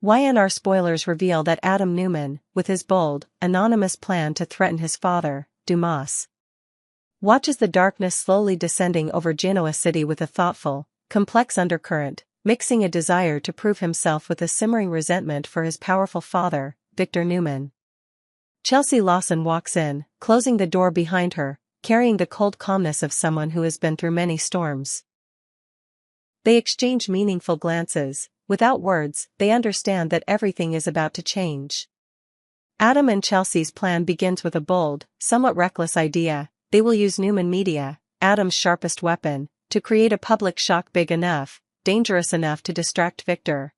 Y&R Spoilers reveal that Adam Newman, with his bold, anonymous plan to threaten his father, Dumas, watches the darkness slowly descending over Genoa City with a thoughtful, complex undercurrent, mixing a desire to prove himself with a simmering resentment for his powerful father, Victor Newman. Chelsea Lawson walks in, closing the door behind her, carrying the cold calmness of someone who has been through many storms. They exchange meaningful glances. Without words, they understand that everything is about to change. Adam and Chelsea's plan begins with a bold, somewhat reckless idea. They will use Newman Media, Adam's sharpest weapon, to create a public shock big enough, dangerous enough to distract Victor.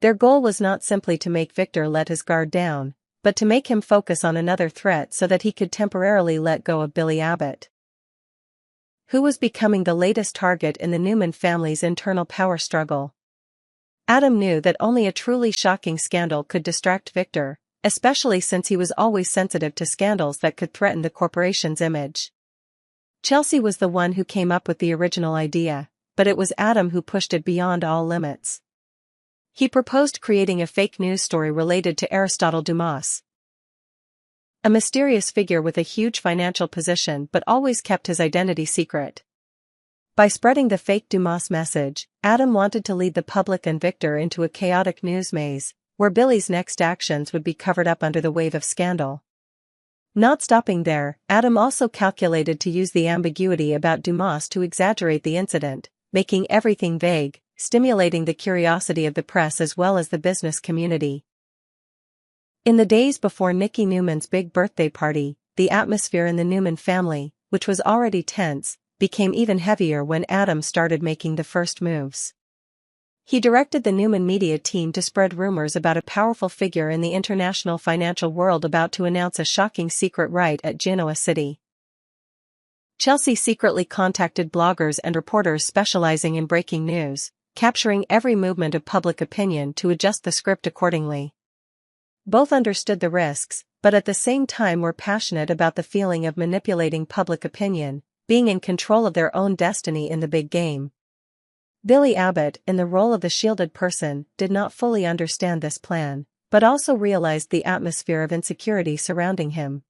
Their goal was not simply to make Victor let his guard down, but to make him focus on another threat so that he could temporarily let go of Billy Abbott, who was becoming the latest target in the Newman family's internal power struggle. Adam knew that only a truly shocking scandal could distract Victor, especially since he was always sensitive to scandals that could threaten the corporation's image. Chelsea was the one who came up with the original idea, but it was Adam who pushed it beyond all limits. He proposed creating a fake news story related to Aristotle Dumas, a mysterious figure with a huge financial position but always kept his identity secret. By spreading the fake Dumas message, Adam wanted to lead the public and Victor into a chaotic news maze, where Billy's next actions would be covered up under the wave of scandal. Not stopping there, Adam also calculated to use the ambiguity about Dumas to exaggerate the incident, making everything vague, stimulating the curiosity of the press as well as the business community. In the days before Nicky Newman's big birthday party, the atmosphere in the Newman family, which was already tense, became even heavier when Adam started making the first moves. He directed the Newman Media team to spread rumors about a powerful figure in the international financial world about to announce a shocking secret right at Genoa City. Chelsea secretly contacted bloggers and reporters specializing in breaking news, capturing every movement of public opinion to adjust the script accordingly. Both understood the risks, but at the same time were passionate about the feeling of manipulating public opinion, being in control of their own destiny in the big game. Billy Abbott, in the role of the shielded person, did not fully understand this plan, but also realized the atmosphere of insecurity surrounding him.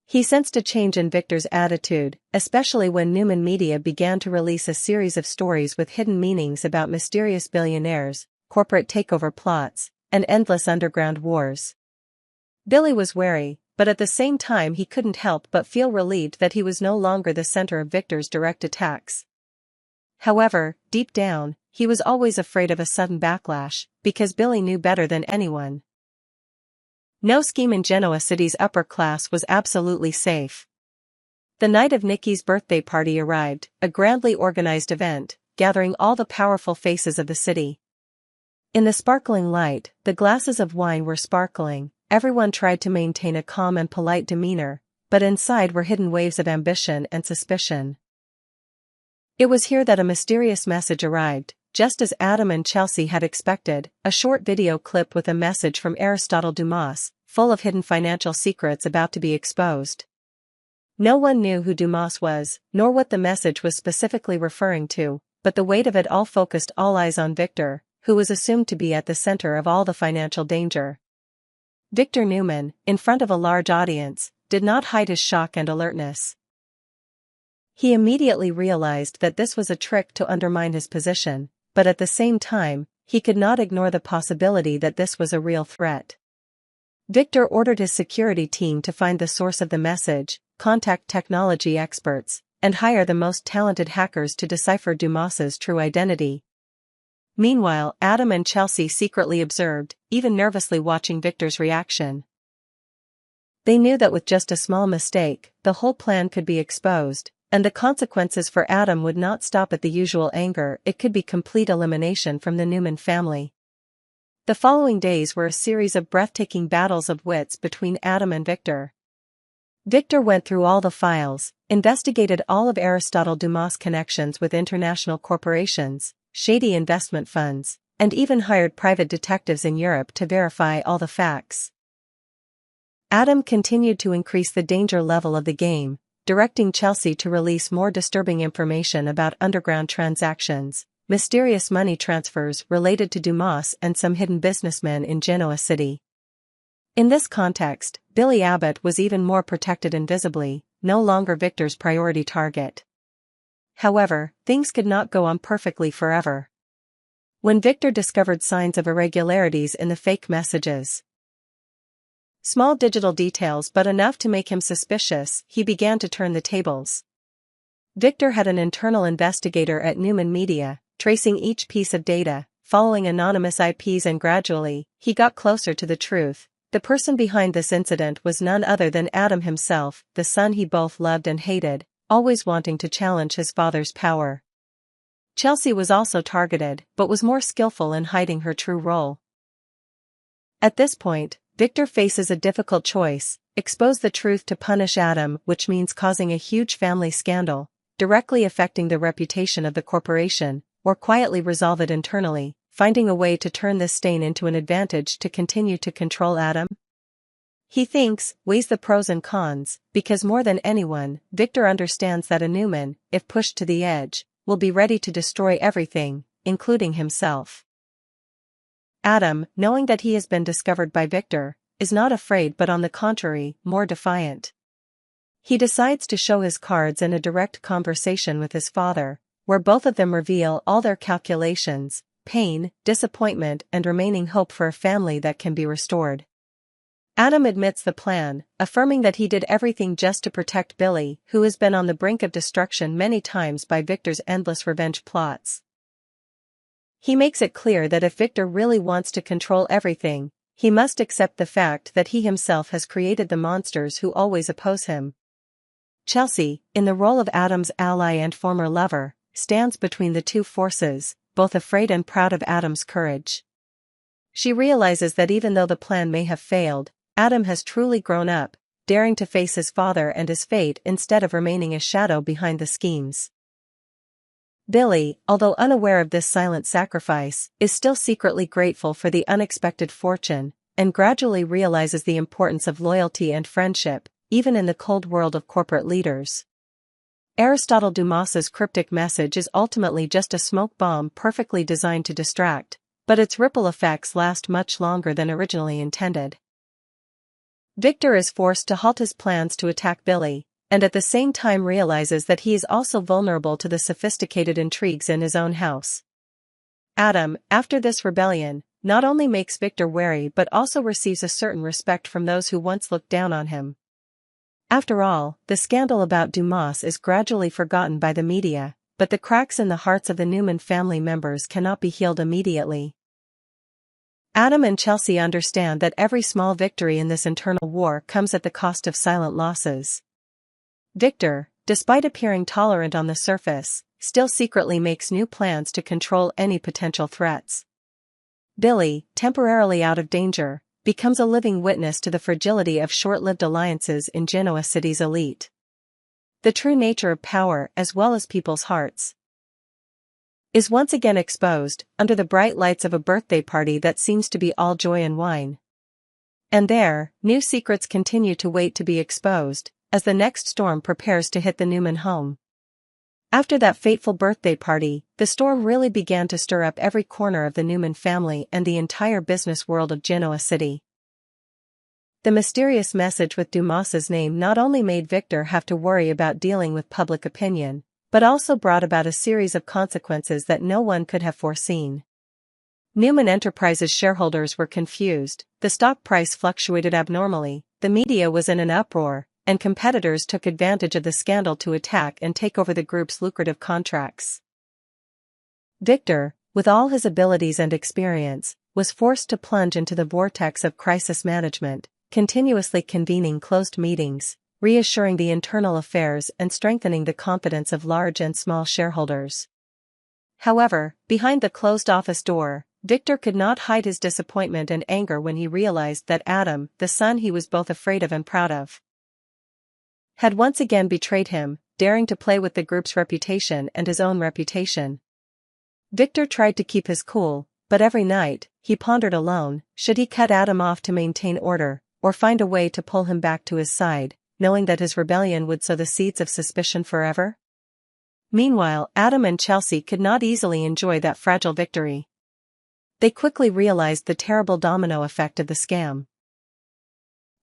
He sensed a change in Victor's attitude, especially when Newman Media began to release a series of stories with hidden meanings about mysterious billionaires, corporate takeover plots, and endless underground wars. Billy was wary, but at the same time he couldn't help but feel relieved that he was no longer the center of Victor's direct attacks. However, deep down, he was always afraid of a sudden backlash, because Billy knew better than anyone. No scheme in Genoa City's upper class was absolutely safe. The night of Nicky's birthday party arrived, a grandly organized event, gathering all the powerful faces of the city. In the sparkling light, the glasses of wine were sparkling. Everyone tried to maintain a calm and polite demeanor, but inside were hidden waves of ambition and suspicion. It was here that a mysterious message arrived, just as Adam and Chelsea had expected, a short video clip with a message from Aristotle Dumas, full of hidden financial secrets about to be exposed. No one knew who Dumas was, nor what the message was specifically referring to, but the weight of it all focused all eyes on Victor, who was assumed to be at the center of all the financial danger. Victor Newman, in front of a large audience, did not hide his shock and alertness. He immediately realized that this was a trick to undermine his position, but at the same time, he could not ignore the possibility that this was a real threat. Victor ordered his security team to find the source of the message, contact technology experts, and hire the most talented hackers to decipher Dumas's true identity. Meanwhile, Adam and Chelsea secretly observed, even nervously watching Victor's reaction. They knew that with just a small mistake, the whole plan could be exposed, and the consequences for Adam would not stop at the usual anger. It could be complete elimination from the Newman family. The following days were a series of breathtaking battles of wits between Adam and Victor. Victor went through all the files, investigated all of Aristotle Dumas' connections with international corporations, shady investment funds, and even hired private detectives in Europe to verify all the facts. Adam continued to increase the danger level of the game, directing Chelsea to release more disturbing information about underground transactions, mysterious money transfers related to Dumas and some hidden businessmen in Genoa City. In this context, Billy Abbott was even more protected invisibly, no longer Victor's priority target. However, things could not go on perfectly forever. When Victor discovered signs of irregularities in the fake messages, small digital details but enough to make him suspicious, he began to turn the tables. Victor had an internal investigator at Newman Media, tracing each piece of data, following anonymous IPs, and gradually, he got closer to the truth. The person behind this incident was none other than Adam himself, the son he both loved and hated, always wanting to challenge his father's power. Chelsea was also targeted, but was more skillful in hiding her true role. At this point, Victor faces a difficult choice: expose the truth to punish Adam, which means causing a huge family scandal, directly affecting the reputation of the corporation, or quietly resolve it internally, finding a way to turn this stain into an advantage to continue to control Adam. He thinks, weighs the pros and cons, because more than anyone, Victor understands that a Newman, if pushed to the edge, will be ready to destroy everything, including himself. Adam, knowing that he has been discovered by Victor, is not afraid but on the contrary, more defiant. He decides to show his cards in a direct conversation with his father, where both of them reveal all their calculations, pain, disappointment, and remaining hope for a family that can be restored. Adam admits the plan, affirming that he did everything just to protect Billy, who has been on the brink of destruction many times by Victor's endless revenge plots. He makes it clear that if Victor really wants to control everything, he must accept the fact that he himself has created the monsters who always oppose him. Chelsea, in the role of Adam's ally and former lover, stands between the two forces, both afraid and proud of Adam's courage. She realizes that even though the plan may have failed, Adam has truly grown up, daring to face his father and his fate instead of remaining a shadow behind the schemes. Billy, although unaware of this silent sacrifice, is still secretly grateful for the unexpected fortune, and gradually realizes the importance of loyalty and friendship, even in the cold world of corporate leaders. Aristotle Dumas's cryptic message is ultimately just a smoke bomb perfectly designed to distract, but its ripple effects last much longer than originally intended. Victor is forced to halt his plans to attack Billy, and at the same time realizes that he is also vulnerable to the sophisticated intrigues in his own house. Adam, after this rebellion, not only makes Victor wary but also receives a certain respect from those who once looked down on him. After all, the scandal about Dumas is gradually forgotten by the media, but the cracks in the hearts of the Newman family members cannot be healed immediately. Adam and Chelsea understand that every small victory in this internal war comes at the cost of silent losses. Victor, despite appearing tolerant on the surface, still secretly makes new plans to control any potential threats. Billy, temporarily out of danger, becomes a living witness to the fragility of short-lived alliances in Genoa City's elite. The true nature of power, as well as people's hearts, is once again exposed, under the bright lights of a birthday party that seems to be all joy and wine. And there, new secrets continue to wait to be exposed, as the next storm prepares to hit the Newman home. After that fateful birthday party, the storm really began to stir up every corner of the Newman family and the entire business world of Genoa City. The mysterious message with Dumas's name not only made Victor have to worry about dealing with public opinion, but also brought about a series of consequences that no one could have foreseen. Newman Enterprises shareholders were confused, the stock price fluctuated abnormally, the media was in an uproar, and competitors took advantage of the scandal to attack and take over the group's lucrative contracts. Victor, with all his abilities and experience, was forced to plunge into the vortex of crisis management, continuously convening closed meetings, reassuring the internal affairs and strengthening the confidence of large and small shareholders. However, behind the closed office door, Victor could not hide his disappointment and anger when he realized that Adam, the son he was both afraid of and proud of, had once again betrayed him, daring to play with the group's reputation and his own reputation. Victor tried to keep his cool, but every night, he pondered alone, should he cut Adam off to maintain order, or find a way to pull him back to his side, knowing that his rebellion would sow the seeds of suspicion forever? Meanwhile, Adam and Chelsea could not easily enjoy that fragile victory. They quickly realized the terrible domino effect of the scam.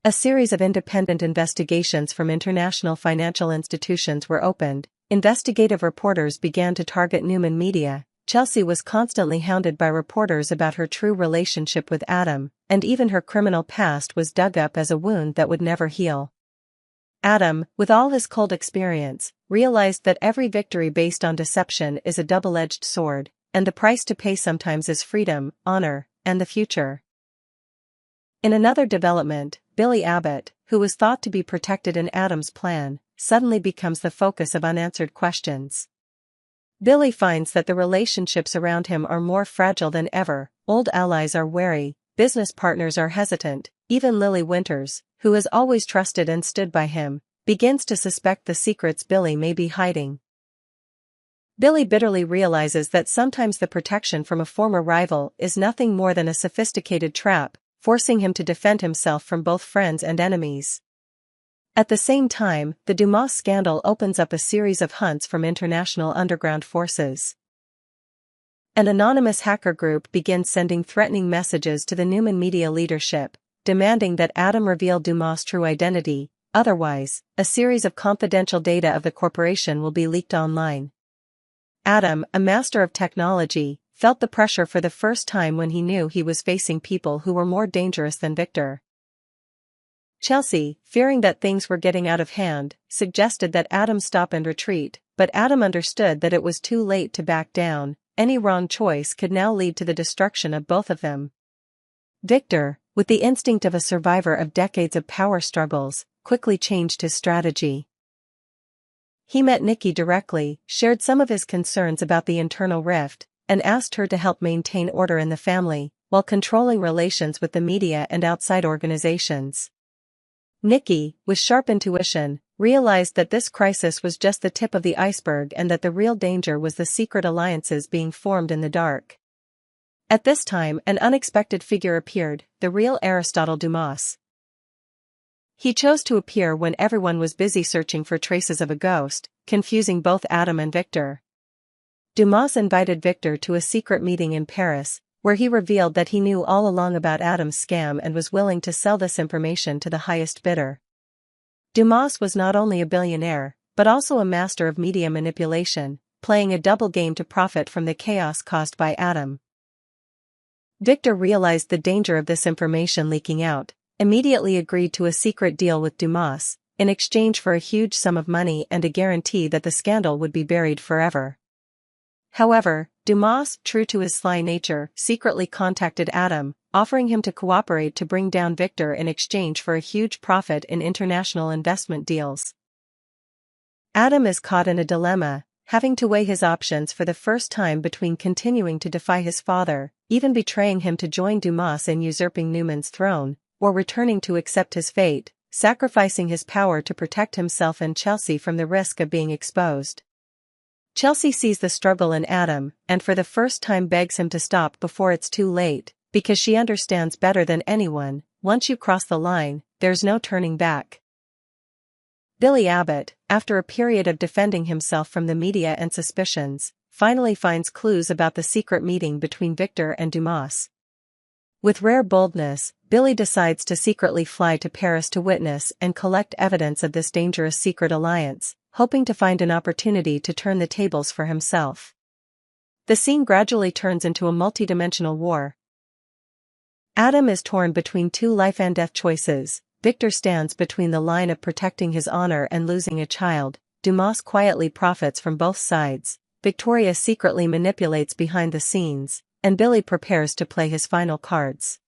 A series of independent investigations from international financial institutions were opened. Investigative reporters began to target Newman Media. Chelsea was constantly hounded by reporters about her true relationship with Adam, and even her criminal past was dug up as a wound that would never heal. Adam, with all his cold experience, realized that every victory based on deception is a double-edged sword, and the price to pay sometimes is freedom, honor, and the future. In another development, Billy Abbott, who was thought to be protected in Adam's plan, suddenly becomes the focus of unanswered questions. Billy finds that the relationships around him are more fragile than ever, old allies are wary, business partners are hesitant, even Lily Winters, who has always trusted and stood by him, begins to suspect the secrets Billy may be hiding. Billy bitterly realizes that sometimes the protection from a former rival is nothing more than a sophisticated trap, forcing him to defend himself from both friends and enemies. At the same time, the Dumas scandal opens up a series of hunts from international underground forces. An anonymous hacker group begins sending threatening messages to the Newman Media leadership, demanding that Adam reveal Dumas' true identity, otherwise, a series of confidential data of the corporation will be leaked online. Adam, a master of technology, felt the pressure for the first time when he knew he was facing people who were more dangerous than Victor. Chelsea, fearing that things were getting out of hand, suggested that Adam stop and retreat, but Adam understood that it was too late to back down. Any wrong choice could now lead to the destruction of both of them. Victor, with the instinct of a survivor of decades of power struggles, quickly changed his strategy. He met Nikki directly, shared some of his concerns about the internal rift, and asked her to help maintain order in the family, while controlling relations with the media and outside organizations. Nikki, with sharp intuition, realized that this crisis was just the tip of the iceberg and that the real danger was the secret alliances being formed in the dark. At this time, an unexpected figure appeared, the real Aristotle Dumas. He chose to appear when everyone was busy searching for traces of a ghost, confusing both Adam and Victor. Dumas invited Victor to a secret meeting in Paris, where he revealed that he knew all along about Adam's scam and was willing to sell this information to the highest bidder. Dumas was not only a billionaire, but also a master of media manipulation, playing a double game to profit from the chaos caused by Adam. Victor realized the danger of this information leaking out, immediately agreed to a secret deal with Dumas, in exchange for a huge sum of money and a guarantee that the scandal would be buried forever. However, Dumas, true to his sly nature, secretly contacted Adam, offering him to cooperate to bring down Victor in exchange for a huge profit in international investment deals. Adam is caught in a dilemma, having to weigh his options for the first time between continuing to defy his father, even betraying him to join Dumas in usurping Newman's throne, or returning to accept his fate, sacrificing his power to protect himself and Chelsea from the risk of being exposed. Chelsea sees the struggle in Adam, and for the first time begs him to stop before it's too late, because she understands better than anyone, once you cross the line, there's no turning back. Billy Abbott, after a period of defending himself from the media and suspicions, finally finds clues about the secret meeting between Victor and Dumas. With rare boldness, Billy decides to secretly fly to Paris to witness and collect evidence of this dangerous secret alliance, hoping to find an opportunity to turn the tables for himself. The scene gradually turns into a multidimensional war. Adam is torn between two life and death choices. Victor stands between the line of protecting his honor and losing a child. Dumas quietly profits from both sides. Victoria secretly manipulates behind the scenes, and Billy prepares to play his final cards.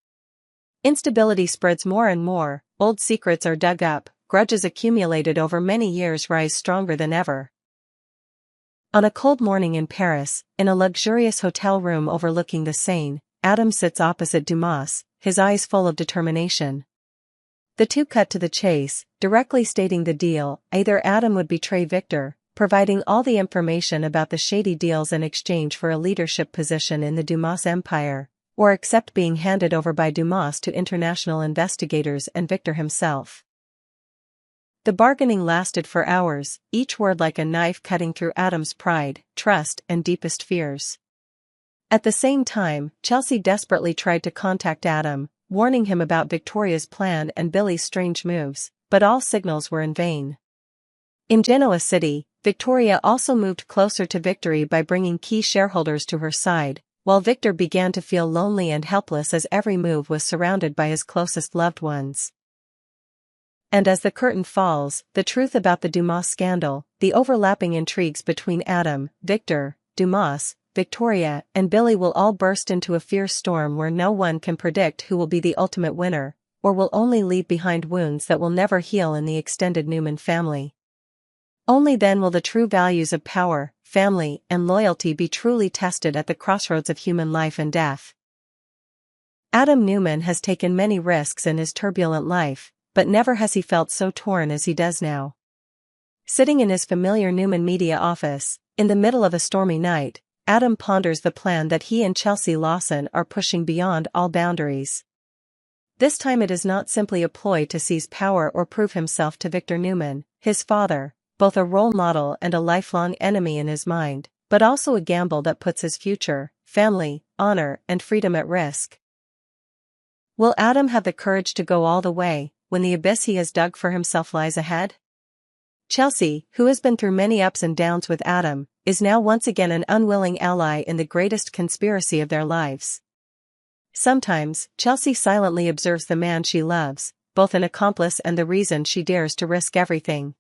Instability spreads more and more, old secrets are dug up, grudges accumulated over many years rise stronger than ever. On a cold morning in Paris, in a luxurious hotel room overlooking the Seine, Adam sits opposite Dumas, his eyes full of determination. The two cut to the chase, directly stating the deal: either Adam would betray Victor, providing all the information about the shady deals in exchange for a leadership position in the Dumas empire, or accept being handed over by Dumas to international investigators and Victor himself. The bargaining lasted for hours, each word like a knife cutting through Adam's pride, trust, and deepest fears. At the same time, Chelsea desperately tried to contact Adam, warning him about Victoria's plan and Billy's strange moves, but all signals were in vain. In Genoa City, Victoria also moved closer to victory by bringing key shareholders to her side, while Victor began to feel lonely and helpless as every move was surrounded by his closest loved ones. And as the curtain falls, the truth about the Dumas scandal, the overlapping intrigues between Adam, Victor, Dumas, Victoria, and Billy will all burst into a fierce storm where no one can predict who will be the ultimate winner, or will only leave behind wounds that will never heal in the extended Newman family. Only then will the true values of power, family, and loyalty be truly tested at the crossroads of human life and death. Adam Newman has taken many risks in his turbulent life, but never has he felt so torn as he does now. Sitting in his familiar Newman Media office, in the middle of a stormy night, Adam ponders the plan that he and Chelsea Lawson are pushing beyond all boundaries. This time it is not simply a ploy to seize power or prove himself to Victor Newman, his father, both a role model and a lifelong enemy in his mind, but also a gamble that puts his future, family, honor, and freedom at risk. Will Adam have the courage to go all the way, when the abyss he has dug for himself lies ahead? Chelsea, who has been through many ups and downs with Adam, is now once again an unwilling ally in the greatest conspiracy of their lives. Sometimes, Chelsea silently observes the man she loves, both an accomplice and the reason she dares to risk everything.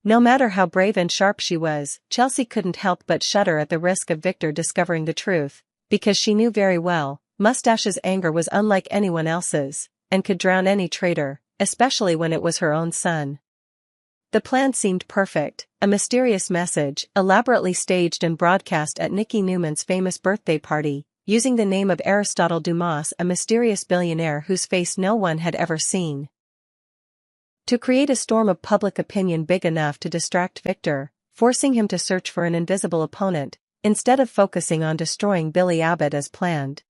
No matter how brave and sharp she was, Chelsea couldn't help but shudder at the risk of Victor discovering the truth, because she knew very well, Mustache's anger was unlike anyone else's, and could drown any traitor, especially when it was her own son. The plan seemed perfect, a mysterious message, elaborately staged and broadcast at Nicky Newman's famous birthday party, using the name of Aristotle Dumas, a mysterious billionaire whose face no one had ever seen. To create a storm of public opinion big enough to distract Victor, forcing him to search for an invisible opponent, instead of focusing on destroying Billy Abbott as planned.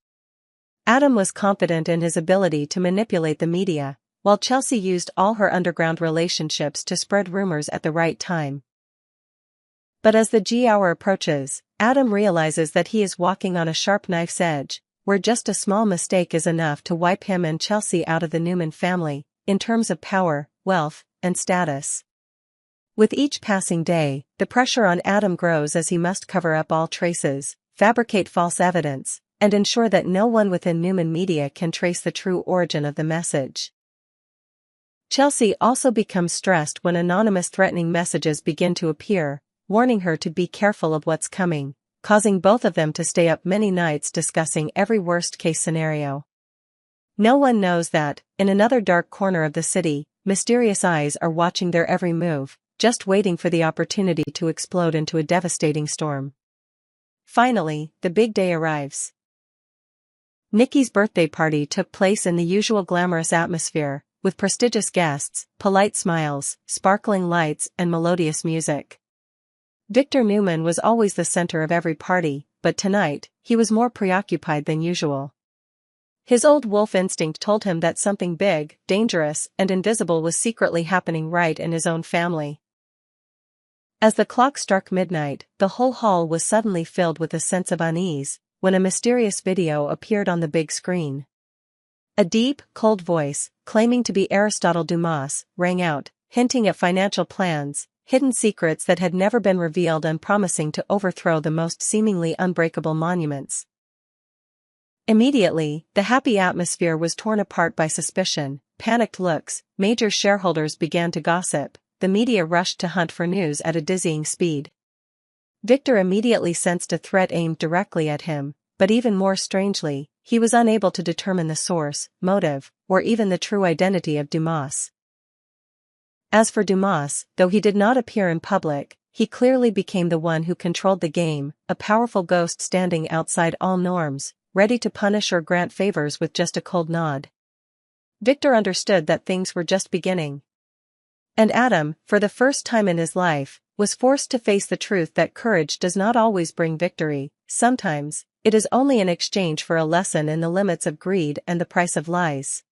Adam was confident in his ability to manipulate the media, while Chelsea used all her underground relationships to spread rumors at the right time. But as the G-hour approaches, Adam realizes that he is walking on a sharp knife's edge, where just a small mistake is enough to wipe him and Chelsea out of the Newman family, in terms of power, wealth, and status. With each passing day, the pressure on Adam grows as he must cover up all traces, fabricate false evidence, and ensure that no one within Newman Media can trace the true origin of the message. Chelsea also becomes stressed when anonymous threatening messages begin to appear, warning her to be careful of what's coming, causing both of them to stay up many nights discussing every worst-case scenario. No one knows that, in another dark corner of the city, mysterious eyes are watching their every move, just waiting for the opportunity to explode into a devastating storm. Finally, the big day arrives. Nicky's birthday party took place in the usual glamorous atmosphere, with prestigious guests, polite smiles, sparkling lights, and melodious music. Victor Newman was always the center of every party, but tonight, he was more preoccupied than usual. His old wolf instinct told him that something big, dangerous, and invisible was secretly happening right in his own family. As the clock struck midnight, the whole hall was suddenly filled with a sense of unease, when a mysterious video appeared on the big screen. A deep, cold voice, claiming to be Aristotle Dumas, rang out, hinting at financial plans, hidden secrets that had never been revealed and promising to overthrow the most seemingly unbreakable monuments. Immediately, the happy atmosphere was torn apart by suspicion, panicked looks, major shareholders began to gossip, the media rushed to hunt for news at a dizzying speed. Victor immediately sensed a threat aimed directly at him, but even more strangely, he was unable to determine the source, motive, or even the true identity of Dumas. As for Dumas, though he did not appear in public, he clearly became the one who controlled the game, a powerful ghost standing outside all norms, ready to punish or grant favors with just a cold nod. Victor understood that things were just beginning. And Adam, for the first time in his life, was forced to face the truth that courage does not always bring victory. Sometimes, it is only in exchange for a lesson in the limits of greed and the price of lies.